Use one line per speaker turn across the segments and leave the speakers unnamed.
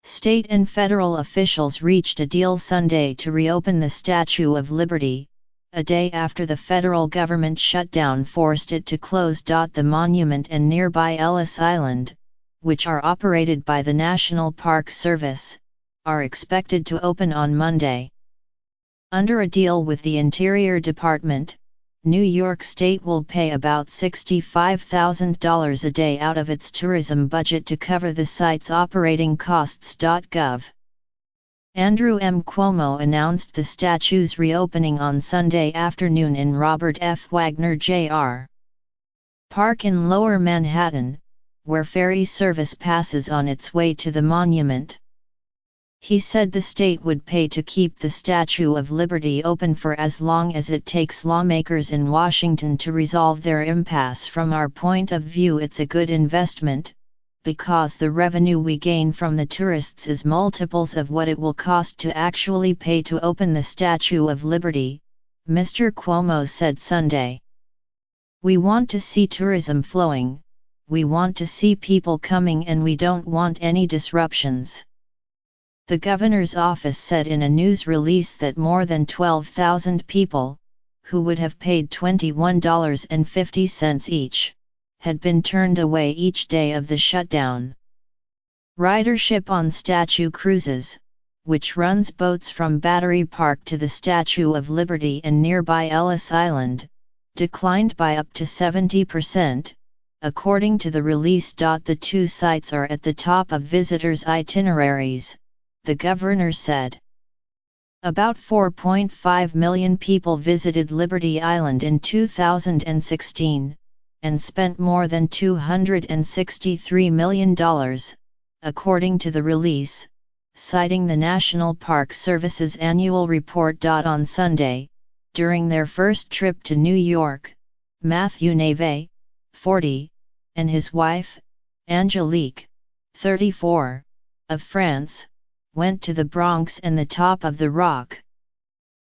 State and federal officials reached a deal Sunday to reopen the Statue of Liberty, a day after the federal government shutdown forced it to close. The monument and nearby Ellis Island, which are operated by the National Park Service, are expected to open on Monday. Under a deal with the Interior Department, New York State will pay about $65,000 a day out of its tourism budget to cover the site's operating costs. Gov. Andrew M. Cuomo announced the statue's reopening on Sunday afternoon in Robert F. Wagner Jr. Park in Lower Manhattan, where ferry service passes on its way to the monument. He said the state would pay to keep the Statue of Liberty open for as long as it takes lawmakers in Washington to resolve their impasse. From our point of view, it's a good investment, because the revenue we gain from the tourists is multiples of what it will cost to actually pay to open the Statue of Liberty, Mr. Cuomo said Sunday. We want to see tourism flowing, we want to see people coming, and we don't want any disruptions. The governor's office said in a news release that more than 12,000 people, who would have paid $21.50 each, had been turned away each day of the shutdown. Ridership on Statue Cruises, which runs boats from Battery Park to the Statue of Liberty and nearby Ellis Island, declined by up to 70%, according to the release. The two sites are at the top of visitors' itineraries, the governor said. About 4.5 million people visited Liberty Island in 2016, and spent more than $263 million, according to the release, citing the National Park Service's annual report. On Sunday, during their first trip to New York, Matthew Neve, 40, and his wife, Angelique, 34, of France, went to the Bronx and the top of the Rock.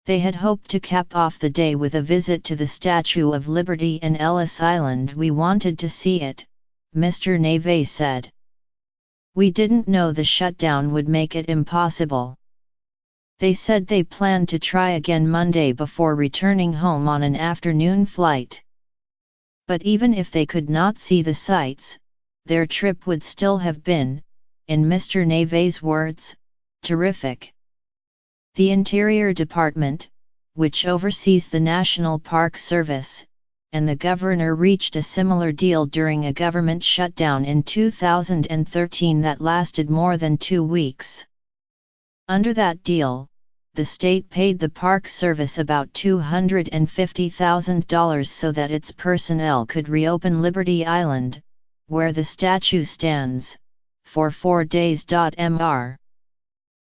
They had hoped to cap off the day with a visit to the Statue of Liberty and Ellis Island. We wanted to see it, Mr. Neve said. We didn't know the shutdown would make it impossible. They said they planned to try again Monday before returning home on an afternoon flight. But even if they could not see the sights, their trip would still have been, in Mr. Neve's words, terrific. The Interior Department, which oversees the National Park Service, and the governor reached a similar deal during a government shutdown in 2013 that lasted more than 2 weeks. Under that deal, the state paid the Park Service about $250,000 so that its personnel could reopen Liberty Island, where the statue stands, for 4 days. Mr.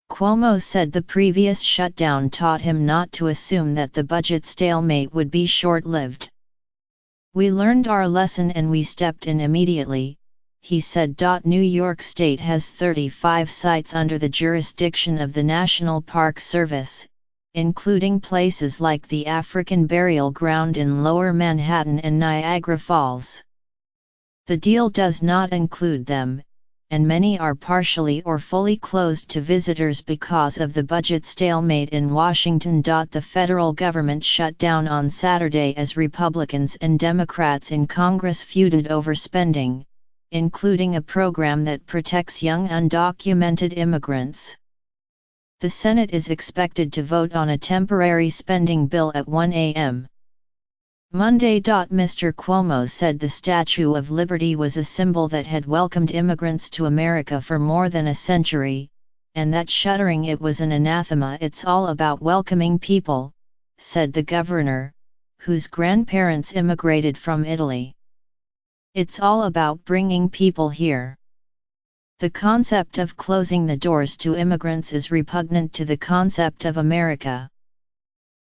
Cuomo said the previous shutdown taught him not to assume that the budget stalemate would be short-lived. We learned our lesson and we stepped in immediately, he said. New York State has 35 sites under the jurisdiction of the National Park Service, including places like the African Burial Ground in Lower Manhattan and Niagara Falls. The deal does not include them, and many are partially or fully closed to visitors because of the budget stalemate in Washington. The federal government shut down on Saturday as Republicans and Democrats in Congress feuded over spending, including a program that protects young undocumented immigrants. The Senate is expected to vote on a temporary spending bill at 1 a.m. Monday. Mr. Cuomo said the Statue of Liberty was a symbol that had welcomed immigrants to America for more than a century, and that shuttering it was an anathema. It's all about welcoming people, said the governor, whose grandparents immigrated from Italy. It's all about bringing people here. The concept of closing the doors to immigrants is repugnant to the concept of America.